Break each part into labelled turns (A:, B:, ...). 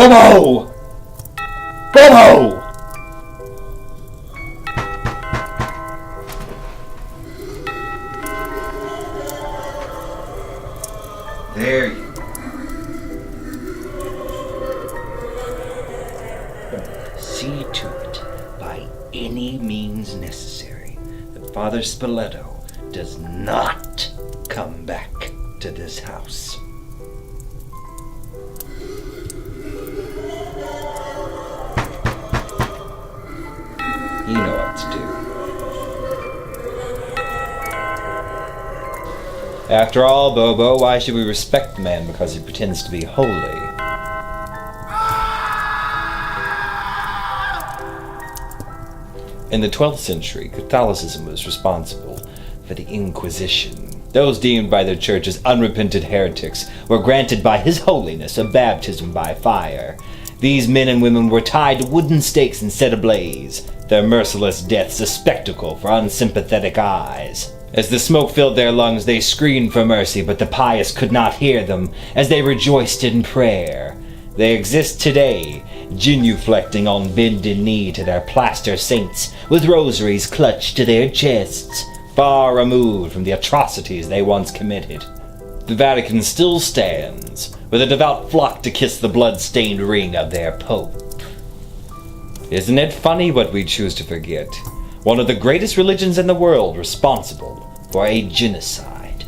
A: Bobo! Bobo! There you go. See to it, by any means necessary, that Father Spoleto does not come back to this house. You know what to do. After all, Bobo, why should we respect the man because he pretends to be holy? In the 12th century, Catholicism was responsible for the Inquisition. Those deemed by their church as unrepentant heretics were granted by His Holiness a baptism by fire. These men and women were tied to wooden stakes and set ablaze, their merciless deaths a spectacle for unsympathetic eyes. As the smoke filled their lungs, they screamed for mercy, but the pious could not hear them, as they rejoiced in prayer. They exist today, genuflecting on bended knee to their plaster saints, with rosaries clutched to their chests, far removed from the atrocities they once committed. The Vatican still stands, with a devout flock to kiss the blood-stained ring of their Pope. Isn't it funny what we choose to forget? One of the greatest religions in the world responsible for a genocide.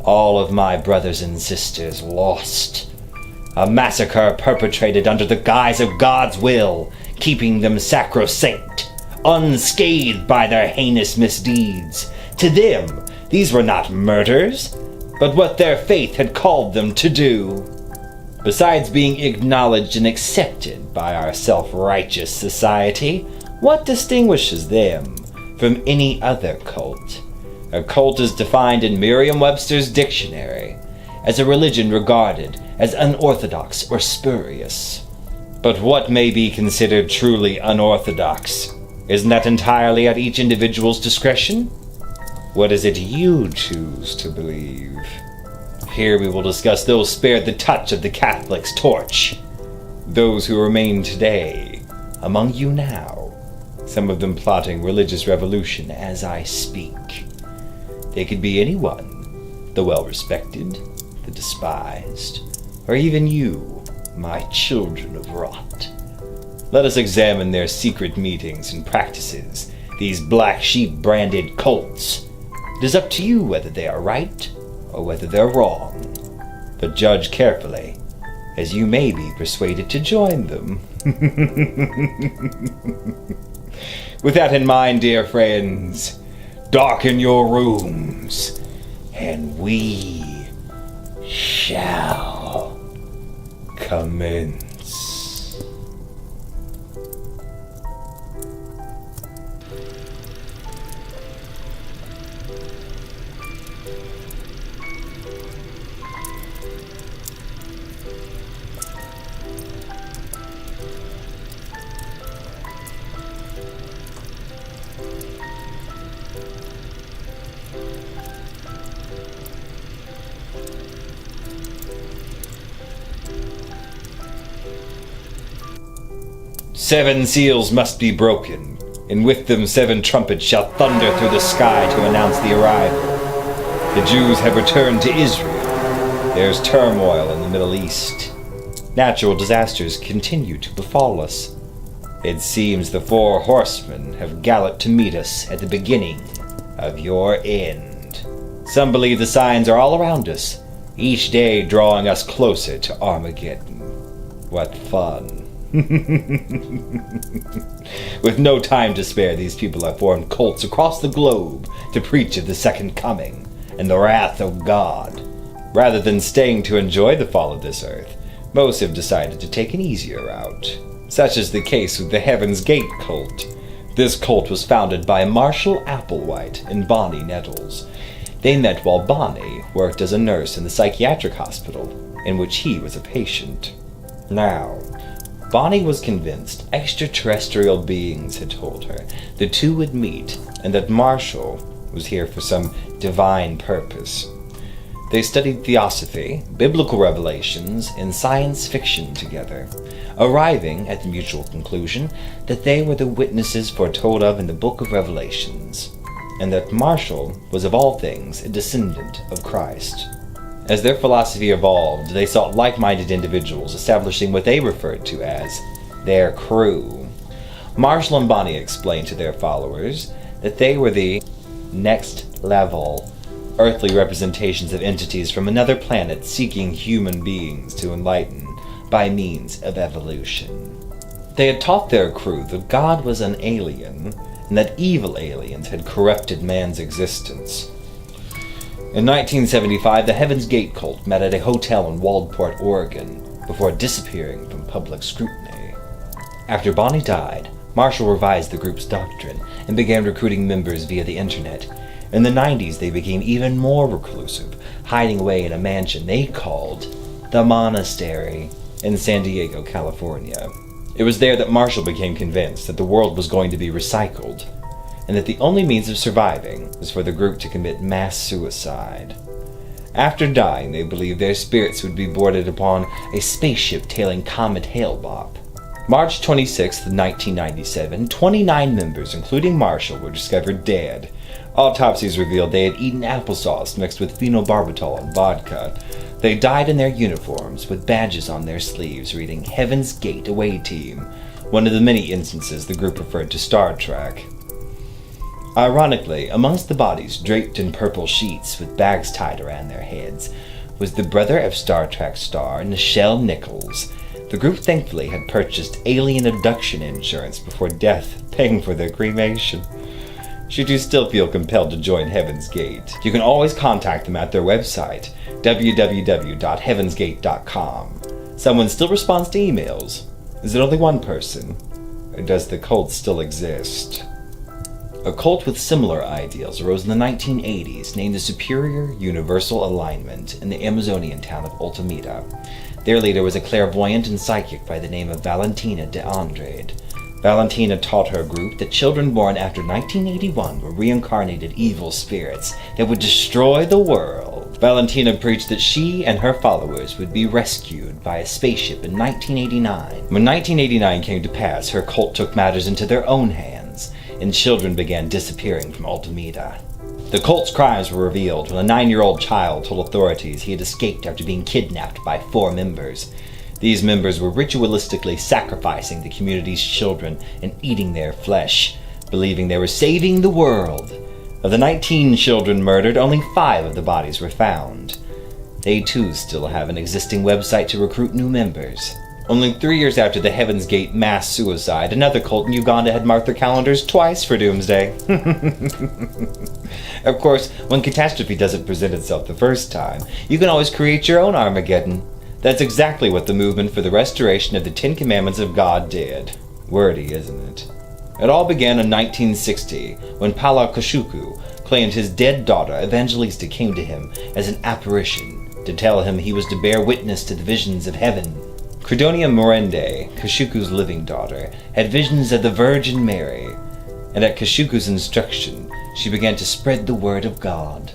A: All of my brothers and sisters lost. A massacre perpetrated under the guise of God's will, keeping them sacrosanct, unscathed by their heinous misdeeds. To them, these were not murders, but what their faith had called them to do. Besides being acknowledged and accepted by our self-righteous society, what distinguishes them from any other cult? A cult is defined in Merriam-Webster's dictionary as a religion regarded as unorthodox or spurious. But what may be considered truly unorthodox? Isn't that entirely at each individual's discretion? What is it you choose to believe? Here we will discuss those spared the touch of the Catholic's torch. Those who remain today, among you now, some of them plotting religious revolution as I speak. They could be anyone, the well-respected, the despised, or even you, my children of rot. Let us examine their secret meetings and practices, these black sheep-branded cults. It is up to you whether they are right or whether they're wrong. But judge carefully, as you may be persuaded to join them. With that in mind, dear friends, darken your rooms, and we shall commence. Seven seals must be broken, and with them 7 trumpets shall thunder through the sky to announce the arrival. The Jews have returned to Israel. There's turmoil in the Middle East. Natural disasters continue to befall us. It seems the 4 horsemen have galloped to meet us at the beginning of your end. Some believe the signs are all around us, each day drawing us closer to Armageddon. What fun. With no time to spare, these people have formed cults across the globe to preach of the second coming and the wrath of God. Rather than staying to enjoy the fall of this earth, most have decided to take an easier route. Such is the case with the Heaven's Gate cult. This cult was founded by Marshall Applewhite and Bonnie Nettles. They met while Bonnie worked as a nurse in the psychiatric hospital in which he was a patient. Now, Bonnie was convinced extraterrestrial beings had told her the two would meet and that Marshall was here for some divine purpose. They studied theosophy, biblical revelations, and science fiction together, arriving at the mutual conclusion that they were the witnesses foretold of in the Book of Revelations, and that Marshall was of all things a descendant of Christ. As their philosophy evolved, they sought like-minded individuals, establishing what they referred to as their crew. Marshall and Bonnie explained to their followers that they were the next level, earthly representations of entities from another planet seeking human beings to enlighten by means of evolution. They had taught their crew that God was an alien, and that evil aliens had corrupted man's existence. In 1975, the Heaven's Gate cult met at a hotel in Waldport, Oregon, before disappearing from public scrutiny. After Bonnie died, Marshall revised the group's doctrine and began recruiting members via the internet. In the 90s, they became even more reclusive, hiding away in a mansion they called the Monastery in San Diego, California. It was there that Marshall became convinced that the world was going to be recycled, and that the only means of surviving was for the group to commit mass suicide. After dying, they believed their spirits would be boarded upon a spaceship tailing Comet Hale-Bopp. March 26, 1997, 29 members, including Marshall, were discovered dead. Autopsies revealed they had eaten applesauce mixed with phenobarbital and vodka. They died in their uniforms, with badges on their sleeves reading Heaven's Gate Away Team, one of the many instances the group referred to Star Trek. Ironically, amongst the bodies draped in purple sheets with bags tied around their heads was the brother of Star Trek star Nichelle Nichols. The group thankfully had purchased alien abduction insurance before death, paying for their cremation. Should you still feel compelled to join Heaven's Gate, you can always contact them at their website, www.heavensgate.com. Someone still responds to emails. Is it only one person? Or does the cult still exist? A cult with similar ideals arose in the 1980s, named the Superior Universal Alignment in the Amazonian town of Altamira. Their leader was a clairvoyant and psychic by the name of Valentina de Andrade. Valentina taught her group that children born after 1981 were reincarnated evil spirits that would destroy the world. Valentina preached that she and her followers would be rescued by a spaceship in 1989. When 1989 came to pass, her cult took matters into their own hands, and children began disappearing from Altamira. The cult's crimes were revealed when a 9-year-old child told authorities he had escaped after being kidnapped by 4 members. These members were ritualistically sacrificing the community's children and eating their flesh, believing they were saving the world. Of the 19 children murdered, only 5 of the bodies were found. They too still have an existing website to recruit new members. Only 3 years after the Heaven's Gate mass suicide, another cult in Uganda had marked their calendars twice for doomsday. Of course, when catastrophe doesn't present itself the first time, you can always create your own Armageddon. That's exactly what the movement for the restoration of the 10 Commandments of God did. Wordy, isn't it? It all began in 1960, when Pala Kashuku claimed his dead daughter Evangelista came to him as an apparition to tell him he was to bear witness to the visions of heaven. Credonia Morende, Kashuku's living daughter, had visions of the Virgin Mary, and at Kashuku's instruction, she began to spread the word of God.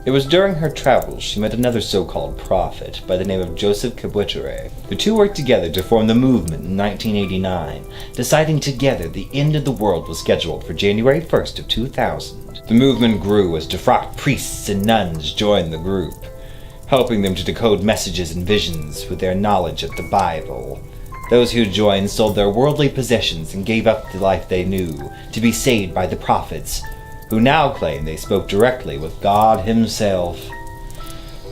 A: It was during her travels she met another so-called prophet by the name of Joseph Kabwetere. The two worked together to form the movement in 1989, deciding together the end of the world was scheduled for January 1st of 2000. The movement grew as defrocked priests and nuns joined the group, helping them to decode messages and visions with their knowledge of the Bible. Those who joined sold their worldly possessions and gave up the life they knew to be saved by the prophets, who now claim they spoke directly with God himself.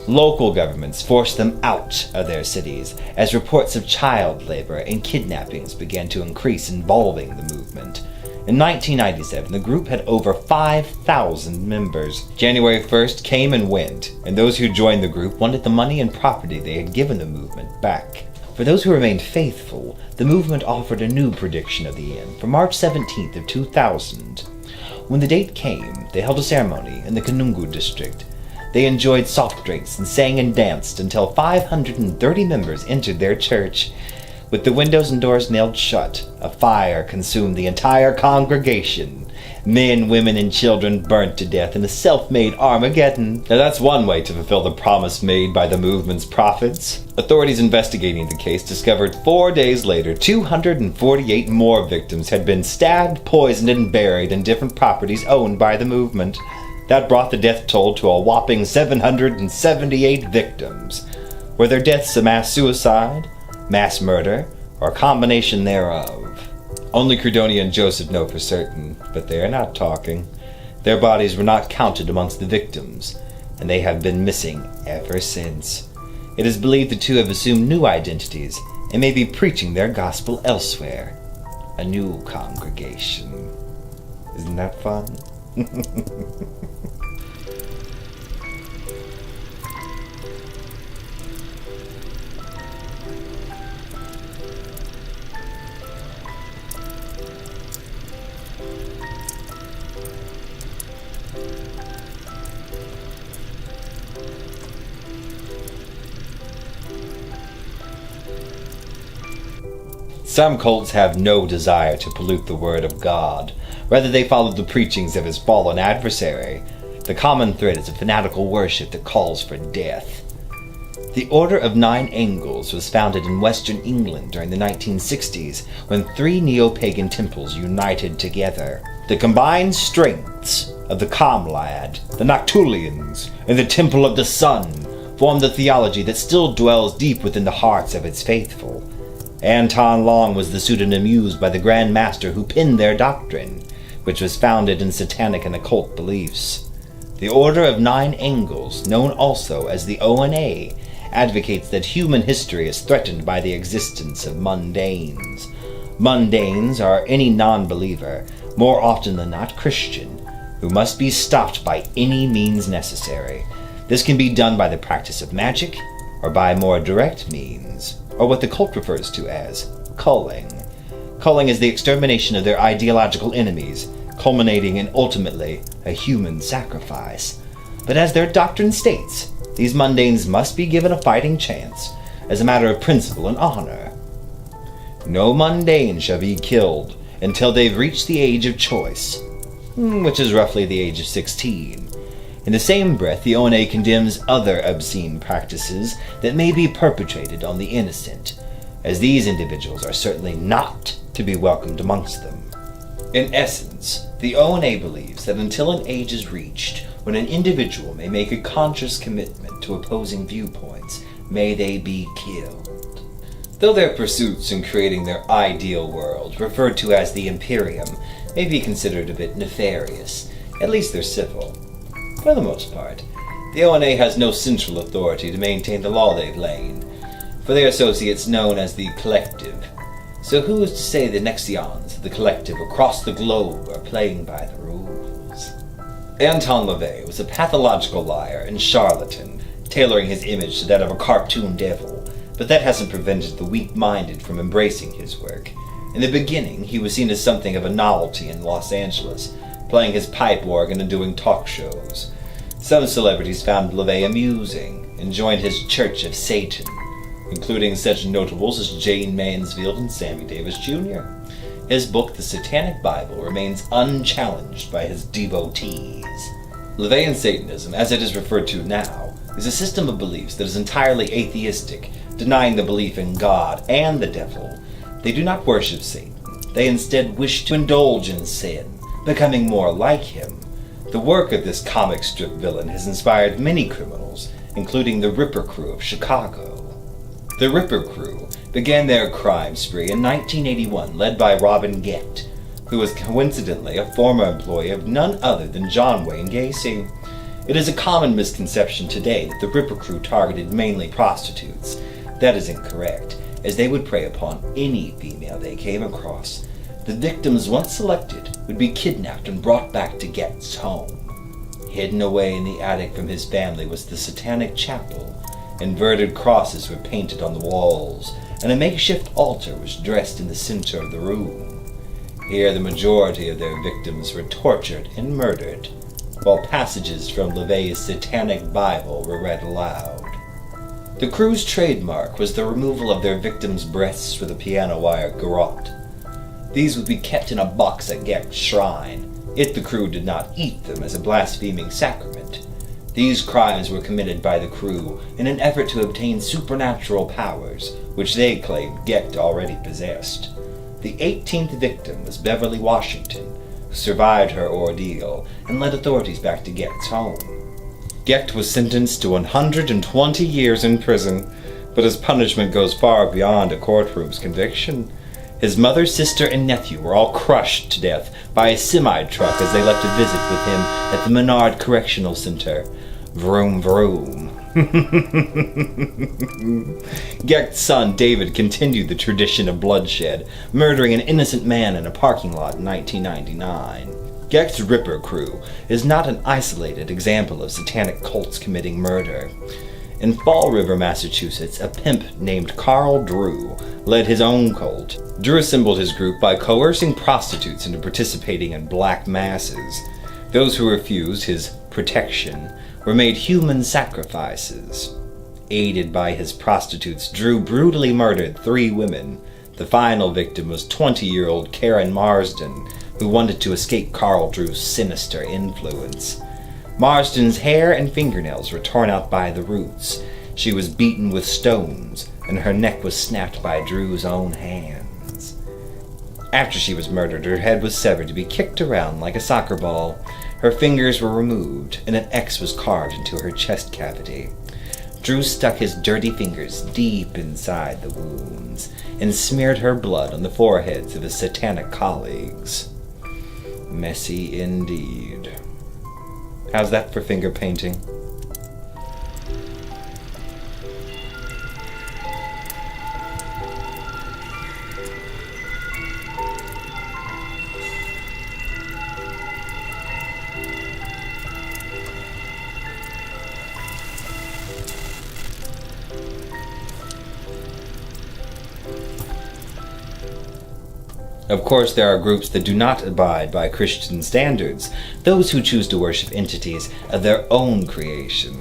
A: Local governments forced them out of their cities as reports of child labor and kidnappings began to increase involving the movement. In 1997, the group had over 5,000 members. January 1st came and went, and those who joined the group wanted the money and property they had given the movement back. For those who remained faithful, the movement offered a new prediction of the end for March 17th of 2000. When the date came, they held a ceremony in the Kanungu district. They enjoyed soft drinks and sang and danced until 530 members entered their church. With the windows and doors nailed shut, a fire consumed the entire congregation. Men, women, and children burnt to death in a self-made Armageddon. Now that's one way to fulfill the promise made by the movement's prophets. Authorities investigating the case discovered 4 days later 248 more victims had been stabbed, poisoned, and buried in different properties owned by the movement. That brought the death toll to a whopping 778 victims. Were their deaths a mass suicide, mass murder, or a combination thereof? Only Credonia and Joseph know for certain, but they are not talking. Their bodies were not counted amongst the victims, and they have been missing ever since. It is believed the two have assumed new identities and may be preaching their gospel elsewhere. A new congregation. Isn't that fun? Some cults have no desire to pollute the word of God. Rather, they follow the preachings of his fallen adversary. The common thread is a fanatical worship that calls for death. The Order of Nine Angles was founded in Western England during the 1960s when 3 neo-pagan temples united together. The combined strengths of the Comlad, the Noctulians, and the Temple of the Sun form the theology that still dwells deep within the hearts of its faithful. Anton Long was the pseudonym used by the Grand Master who penned their doctrine, which was founded in satanic and occult beliefs. The Order of Nine Angles, known also as the ONA, advocates that human history is threatened by the existence of mundanes. Mundanes are any non-believer, more often than not Christian, who must be stopped by any means necessary. This can be done by the practice of magic, or by more direct means, or what the cult refers to as culling. Culling is the extermination of their ideological enemies, culminating in ultimately a human sacrifice. But as their doctrine states, these mundanes must be given a fighting chance, as a matter of principle and honor. No mundane shall be killed until they've reached the age of choice, which is roughly the age of 16. In the same breath, the ONA condemns other obscene practices that may be perpetrated on the innocent, as these individuals are certainly not to be welcomed amongst them. In essence, the ONA believes that until an age is reached when an individual may make a conscious commitment to opposing viewpoints, may they be killed. Though their pursuits in creating their ideal world, referred to as the Imperium, may be considered a bit nefarious, at least they're civil. For the most part, the ONA has no central authority to maintain the law they've laid, for their associates known as the Collective. So who is to say the Nexions of the Collective across the globe are playing by the rules? Anton LaVey was a pathological liar and charlatan, tailoring his image to that of a cartoon devil, but that hasn't prevented the weak-minded from embracing his work. In the beginning, he was seen as something of a novelty in Los Angeles, playing his pipe organ and doing talk shows. Some celebrities found LaVey amusing and joined his Church of Satan, including such notables as Jane Mansfield and Sammy Davis Jr. His book, The Satanic Bible, remains unchallenged by his devotees. LaVeyan Satanism, as it is referred to now, is a system of beliefs that is entirely atheistic, denying the belief in God and the devil. They do not worship Satan. They instead wish to indulge in sin, becoming more like him. The work of this comic strip villain has inspired many criminals, including the Ripper Crew of Chicago. The Ripper Crew began their crime spree in 1981, led by Robin Gett, who was coincidentally a former employee of none other than John Wayne Gacy. It is a common misconception today that the Ripper Crew targeted mainly prostitutes. That is incorrect, as they would prey upon any female they came across. The victims, once selected, would be kidnapped and brought back to Gett's home. Hidden away in the attic from his family was the Satanic Chapel. Inverted crosses were painted on the walls, and a makeshift altar was dressed in the center of the room. Here the majority of their victims were tortured and murdered, while passages from LaVey's Satanic Bible were read aloud. The crew's trademark was the removal of their victims' breasts with a piano wire garrote. These would be kept in a box at Gett's shrine, Yet the crew did not eat them as a blaspheming sacrament. These crimes were committed by the crew in an effort to obtain supernatural powers, which they claimed Gecht already possessed. The 18th victim was Beverly Washington, who survived her ordeal and led authorities back to Gecht's home. Gecht was sentenced to 120 years in prison, but his punishment goes far beyond a courtroom's conviction. His mother, sister, and nephew were all crushed to death by a semi-truck as they left a visit with him at the Menard Correctional Center. Vroom vroom. Gecht's son, David, continued the tradition of bloodshed, murdering an innocent man in a parking lot in 1999. Gecht's Ripper crew is not an isolated example of satanic cults committing murder. In Fall River, Massachusetts, a pimp named Carl Drew led his own cult. Drew assembled his group by coercing prostitutes into participating in black masses. Those who refused his protection were made human sacrifices. Aided by his prostitutes, Drew brutally murdered 3 women. The final victim was 20-year-old Karen Marsden, who wanted to escape Carl Drew's sinister influence. Marsden's hair and fingernails were torn out by the roots. She was beaten with stones, and her neck was snapped by Drew's own hands. After she was murdered, her head was severed to be kicked around like a soccer ball. Her fingers were removed, and an X was carved into her chest cavity. Drew stuck his dirty fingers deep inside the wounds and smeared her blood on the foreheads of his satanic colleagues. Messy indeed. How's that for finger painting? Of course, there are groups that do not abide by Christian standards, those who choose to worship entities of their own creation.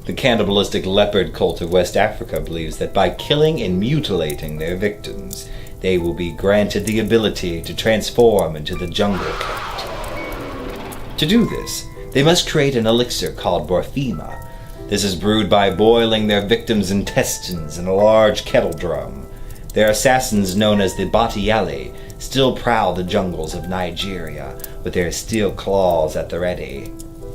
A: The cannibalistic leopard cult of West Africa believes that by killing and mutilating their victims, they will be granted the ability to transform into the jungle cat. To do this, they must create an elixir called Borfima. This is brewed by boiling their victims' intestines in a large kettle drum. Their assassins, known as the Batiyale, still prowl the jungles of Nigeria with their steel claws at the ready.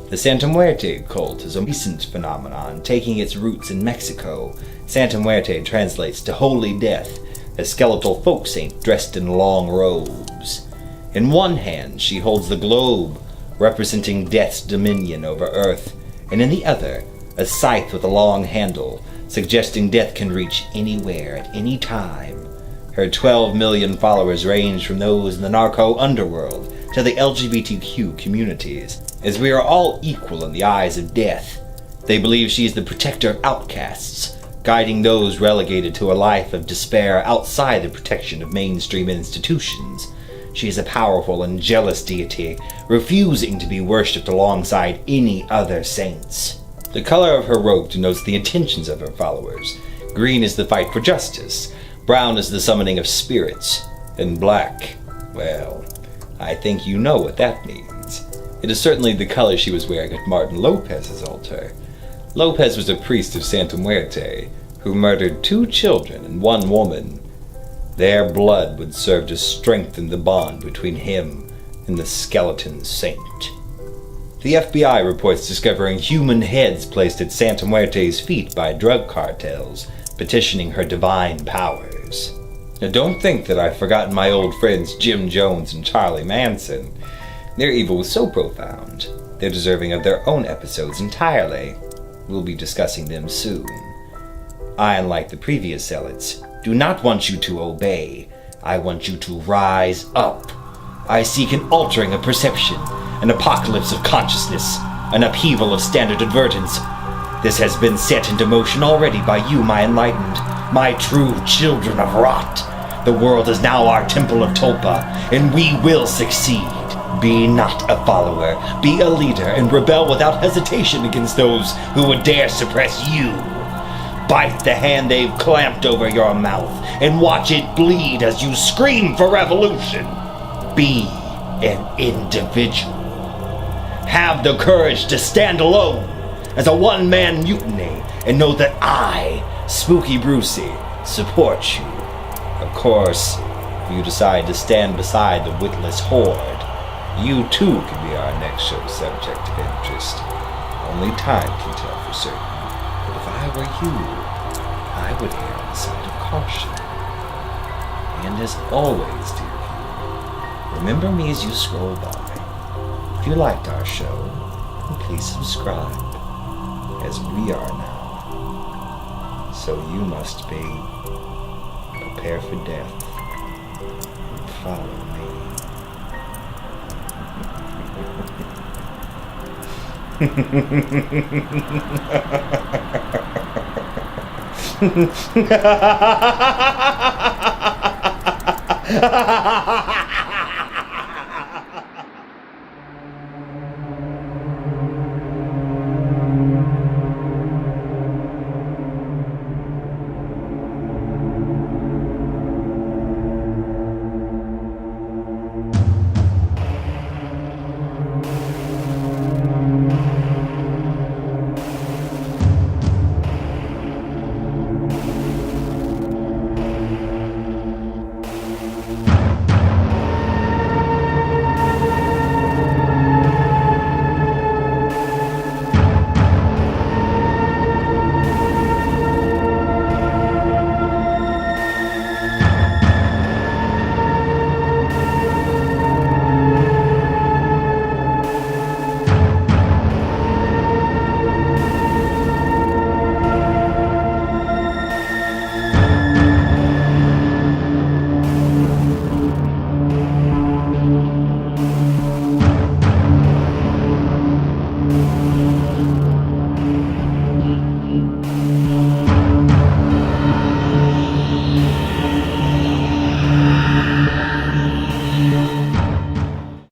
A: The Santa Muerte cult is a recent phenomenon taking its roots in Mexico. Santa Muerte translates to Holy Death, a skeletal folk saint dressed in long robes. In one hand, she holds the globe, representing death's dominion over Earth, and in the other, a scythe with a long handle, suggesting death can reach anywhere at any time. Her 12 million followers range from those in the narco-underworld to the LGBTQ communities. As we are all equal in the eyes of death, they believe she is the protector of outcasts, guiding those relegated to a life of despair outside the protection of mainstream institutions. She is a powerful and jealous deity, refusing to be worshipped alongside any other saints. The color of her robe denotes the intentions of her followers. Green is the fight for justice. Brown is the summoning of spirits, and black, well, I think you know what that means. It is certainly the color she was wearing at Martin Lopez's altar. Lopez was a priest of Santa Muerte, who murdered 2 children and 1 woman. Their blood would serve to strengthen the bond between him and the skeleton saint. The FBI reports discovering human heads placed at Santa Muerte's feet by drug cartels, petitioning her divine powers. Now don't think that I've forgotten my old friends Jim Jones and Charlie Manson. Their evil was so profound, they're deserving of their own episodes entirely. We'll be discussing them soon. I, unlike the previous zealots, do not want you to obey. I want you to rise up. I seek an altering of perception, an apocalypse of consciousness, an upheaval of standard advertence. This has been set into motion already by you, my enlightened, my true children of rot. The world is now our temple of Tulpa, and we will succeed. Be not a follower, be a leader, and rebel without hesitation against those who would dare suppress you. Bite the hand they've clamped over your mouth, and watch it bleed as you scream for revolution. Be an individual. Have the courage to stand alone as a one-man mutiny and know that I, Spooky Brucey, support you. Of course, if you decide to stand beside the witless horde, you too can be our next show subject of interest. Only time can tell for certain. But if I were you, I would err on the side of caution. And as always, dear viewer, remember me as you scroll by. If you liked our show, then please subscribe, as we are now. So you must be. Prepare for death. Follow me.